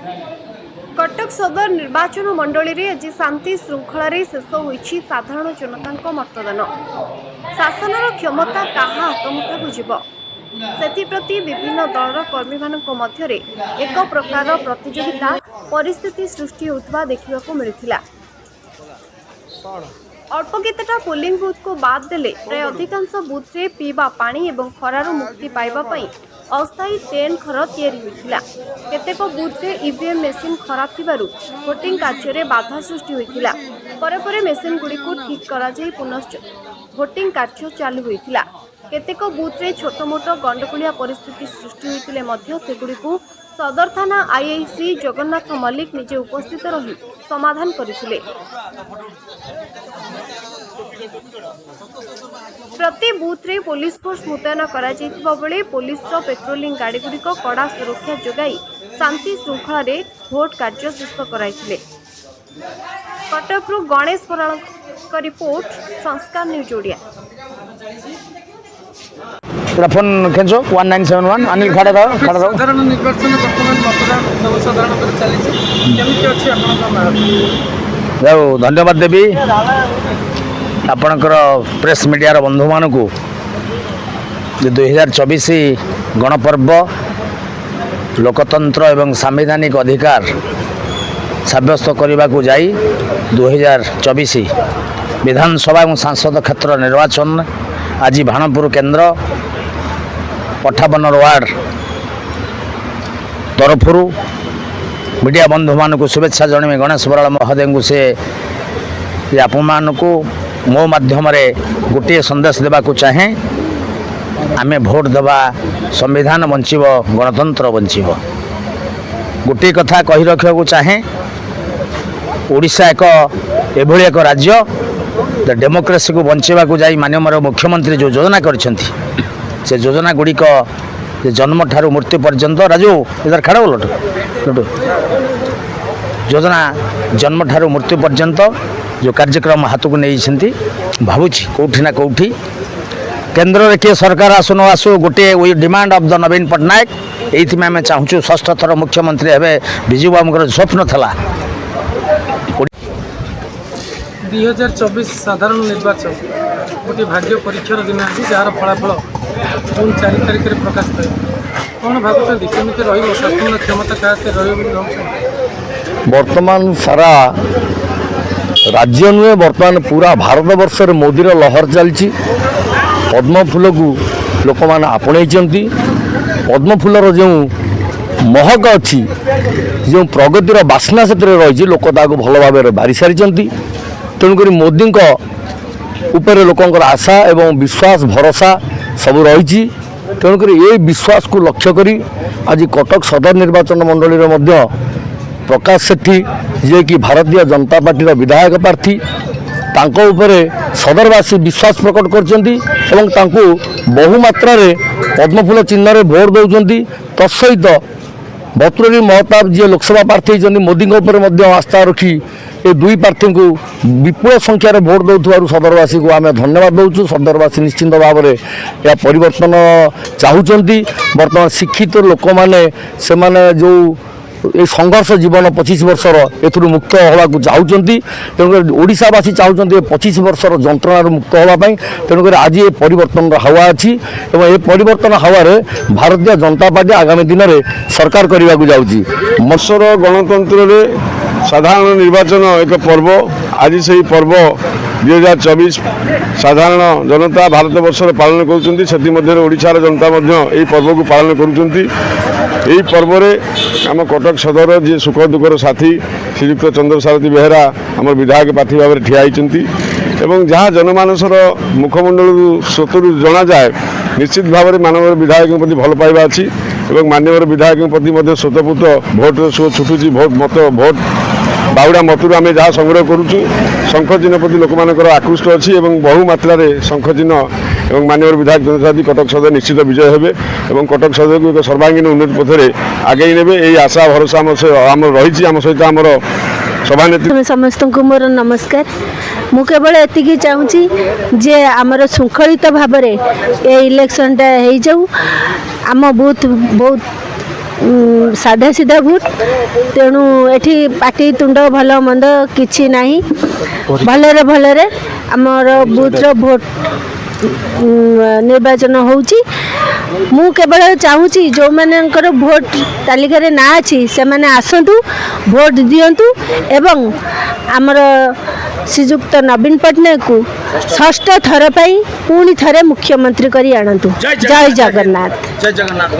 कटक सदर निर्वाचन मंडली रे आज शांति श्रृंखला शेष होईछि साधारण जनता मतदान। शासनर क्षमता काहा हातमुठाकु जीव सेप्रति विभिन्न दलर कर्मी मध्य एक प्रकार प्रतियोगिता परिस्थिति सृष्टि होता देखा मिलता। अल्प केतटा पोलिंग बूथ को बाद देले प्राय अधिकांश बूथ रे पीवा पानी एवं खरारु मुक्ति पाइबा पई अस्थायी टेंट घर तैयारी होइथिला। केतेक बूथ रे ईवीएम मेसिन खराब थिबारु भोटिंग कार्य रे बाधा सृष्टि होइथिला। परे मेसिन गुडी को ठीक करा जाई पुनश्च भोटिंग कार्य चालू होइथिला। केतेक बूथ रे छोट मोट गंडगोलिया परिस्थिति सृष्टि होइतिले मध्य सेगुडी को सदर थाना आईआईसी जगन्नाथ मल्लिक निजे उपस्थित रही समाधान करथिले। प्रति बूथ रे पुलिस फोर्स मुतयन करा जायतिबा बेले पुलिस रो पेट्रोलिंग गाड़ी गुड़िक कड़ा सुरक्षा जोगाई शांति श्रृंखला रे भोट कार्य शेष कराइथिले। कटक रु गणेश बराल का रिपोर्ट संस्कार न्यूज ओडिया। फोन खेचो 1971 अनिल खड़ा रहो साधारण निर्वाचन वर्तमान मतदान सर्वसाधारण पर चली केमिति अछि आपन जाओ धन्यवाद देवी आपणकर प्रेस मीडिया बंधु मान को 2024 गणपर्व लोकतंत्र एवं संवैधानिक अधिकार सब्यस्त करने को जाई 2024 विधानसभा और सांसद क्षेत्र निर्वाचन आज भाणपुर केन्द्र 58 वार्ड तरफर मीडिया बंधु मान को शुभेच्छा जन गणेश बराल महोदय को से आपण को मो माध्यम गोटे संदेश देवा चाहे आमे भोट देवा संविधान बंचीब गणतंत्र बंचीब गोटे कथा कही रखा चाहे ओडिशा एभली एक राज्य डेमोक्रेसी को बंचेवा को जाई माननीय मुख्यमंत्री जो योजना करछंती से योजना गुड़िक जन्म ठारू मृत्यु पर्यंत राजू इधर खड़ा हो लटू योजना जन्म ठारू मृत्यु पर्यंत जो कार्यक्रम हाथ को नहीं भावुची कौटी ना कौटी केन्द्र में किए सरकार आसु न आसु गोटे वी डिमांड ऑफ द नवीन पट्टनायक ये आम चाहूँ षष्ठ थर मुख्यमंत्री हे विजु बाबू स्वप्न था 2024 साधारण निर्वाचन गोटे भाग्य परीक्षार दिन आज जार फलाफल जून 4 तारिख में प्रकाश पाए कौन भावुँ केमिति शासन क्षमता क्या वर्तमान सारा राज्य नुहे वर्तमान पूरा भारत वर्ष में मोदी लहर चलती पद्म फूल को लोक मैंने आपणई पद्म फूलर जो महक अच्छी जो प्रगतिर बास्ना से रही लोक भल भाव बारी सारी तेणुक मोदी उपर लोकंर आशा एवं विश्वास भरोसा सब रही तेणुक ये विश्वास को लक्ष्य करी आज कटक सदर निर्वाचन मंडली मध्य प्रकाश सेठी जे कि भारतीय जनता पार्टी विधायक प्रार्थी तांको उपरे सदरवासी विश्वास प्रकट कर बहुमात्रा पद्मफूल चिन्ह रे भोट दौरान तत्सहित भतुरी महताब जी लोकसभा प्रार्थी मोदी आस्था रखी ये दुई प्रार्थी को विपुल संख्यार भोट दौर सदरवासी को आम धन्यवाद दौचु। सदरवासी निश्चिंत भाव में यह परिवर्तन चाहूँगी बर्तमान शिक्षित लोक मैंने से जो ये संघर्ष जीवन 25 वर्षर एथुरु मुक्त होगा चाहूँगी तेणुक ओडिशावासी चाहूँगी 25 वर्षर जंत्रणा मुक्त होगापी तेणुक आज ये परिवर्तन हवा अच्छी और ये परिवर्तन हवा भारतीय जनता पार्टी आगामी दिन में सरकार करने को जाऊँगी। मसर गणतंत्र साधारण निर्वाचन एक पर्व आज से ही पर्व 2024 साधारण जनता भारत वर्ष पालन करोड़ार जनता यही पर्व को पालन करुँच। यही पर्व आम कटक सदर जी सुख दुखर साथी श्रीयुक्त चंद्र सारथी बेहेरा आम विधायक प्रार्थी भाव में ठिया होती जहाँ जनमानसर मुखमंडल स्वतः जना जाए निश्चित भाव में मानव विधायक प्रति भल पाइबा अच्छी माननीय विधायक प्रति स्वतःपूत भोट छुटुची मत भोट बाउड़ा मतरू आम जहाँ संग्रह करुचु शंख चिन्ह प्रति लोक मानकर आकृष्ट अच्छी बहु मात्रा शंख चिन्ह और माननीय विधायक जनसादी कटक सदर निश्चित विजय हेबे और कटक सदर को एक सर्वांगीन उन्नति पथरे आगे ने यही आशा भरोसा आम रही आम सहित आम सभानेत्री समस्त को मोर नमस्कार। मु केवल एतिकी चाहूँगी जे आमर श्रृंखलित भाव में ये इलेक्शनटा हो जाऊ आम बूथ बहुत ସାଧା ସିଧା ଭୋଟ। ତେଣୁ ଏଠି ପାଟି ତୁଣ୍ଡ ଭଲ ମନ୍ଦ କିଛି ନାହିଁ। ଭଲରେ ଭଲରେ ଆମର ବୁଥର ଭୋଟ ନିର୍ବାଚନ ହେଉଛି। ମୁଁ କେବଳ ଚାହୁଁଛି ଯେଉଁମାନଙ୍କର ଭୋଟ ତାଲିକାରେ ନାଁ ଅଛି ସେମାନେ ଆସନ୍ତୁ, ଭୋଟ ଦିଅନ୍ତୁ ଏବଂ ଆମର ଶ୍ରୀଯୁକ୍ତ ନବୀନ ପଟ୍ଟନାୟକକୁ ଷଷ୍ଠ ଥର ପାଇଁ ପୁଣି ଥରେ ମୁଖ୍ୟମନ୍ତ୍ରୀ କରି ଆଣନ୍ତୁ। ଜୟ ଜଗନ୍ନାଥ। ଜୟ ଜଗନ୍ନାଥ।